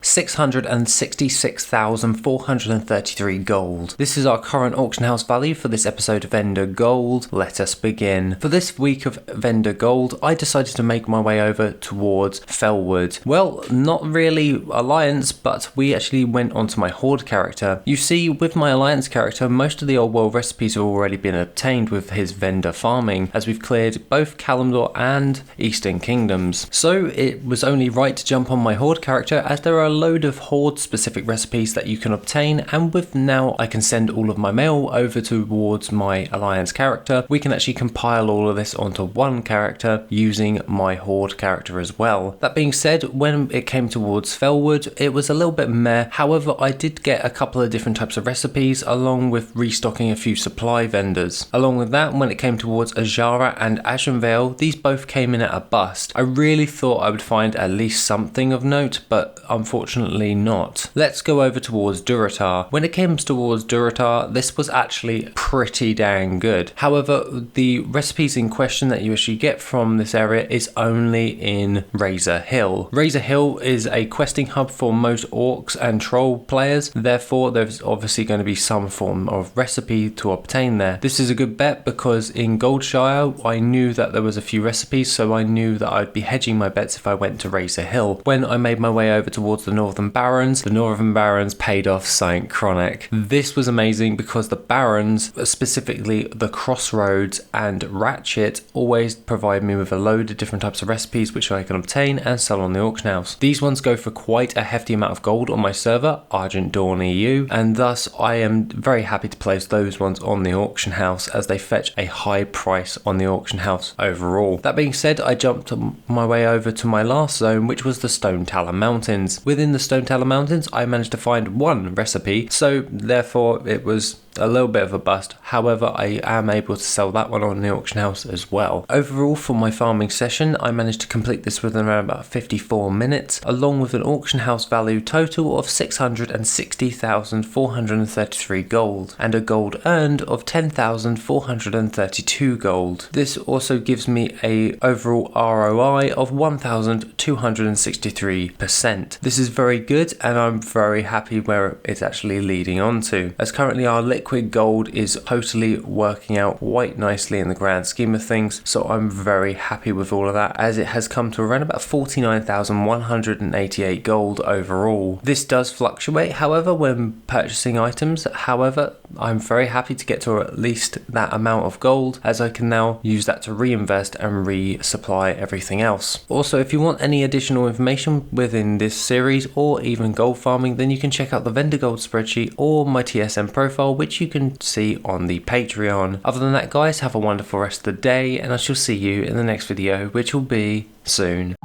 666,433 gold. This is our current auction house value for this episode of Vendor Gold. Let us begin. For this week of Vendor Gold, I decided to make my way over towards Felwood. Well, not really Alliance, but we actually went onto my Horde character. You see, with my Alliance character, most of the old world recipes have already been obtained with his vendor farming, as we've cleared both Kalimdor and Eastern Kingdoms. So it was only right to jump on my Horde character, as there are a load of Horde specific recipes that you can obtain, and with now I can send all of my mail over towards my Alliance character. We can actually compile all of this onto one character using my Horde character as well. That being said, when it came towards Felwood, it was a little bit meh. However, I did get a couple of different types of recipes along with restocking a few supply vendors. Along with that, when it came towards Azshara and Ashenvale, these both came in at a bust. I really thought I would find at least something of note, but unfortunately not. Let's go over towards Durotar. When it comes towards Durotar, this was actually pretty dang good. However, the recipes in question that you actually get from this area is only in Razor Hill. Razor Hill is a questing hub for most orcs and troll players, therefore there's obviously going to be some form of recipe to obtain there. This is a good bet because in Goldshire I knew that there was a few recipes, so I knew that I'd be hedging my bets if I went to Razor Hill. When I made my way over towards the Northern Barrens paid off something chronic. This was amazing because the Barrens, specifically the Crossroads and Ratchet, always provide me with a load of different types of recipes which I can obtain and sell on the auction house. These ones go for quite a hefty amount of gold on my server, Argent Dawn EU, and thus I am very happy to place those ones on the auction house as they fetch a high price on the auction house overall. That being said, I jumped my way over to my last zone, which was the Stone Talon Mountains. Within the Stone Talon Mountains, I managed to find one recipe, so therefore it was a little bit of a bust. However, I am able to sell that one on the auction house as well. Overall, for my farming session, I managed to complete this within around about 54 minutes, along with an auction house value total of 660,433 gold, and a gold earned of 10,432 gold. This also gives me a overall ROI of 1,263%. This is very good, and I'm very happy where it's actually leading on to, as currently our liquid gold is totally working out quite nicely in the grand scheme of things, so I'm very happy with all of that, as it has come to around about 49,188 gold overall. This does fluctuate, however, when purchasing items. However, I'm very happy to get to at least that amount of gold, as I can now use that to reinvest and resupply everything else. Also, if you want any additional information within this series or even gold farming, then you can check out the vendor gold spreadsheet or my TSM profile, which you can see on the Patreon. Other than that, guys, have a wonderful rest of the day, and I shall see you in the next video, which will be soon.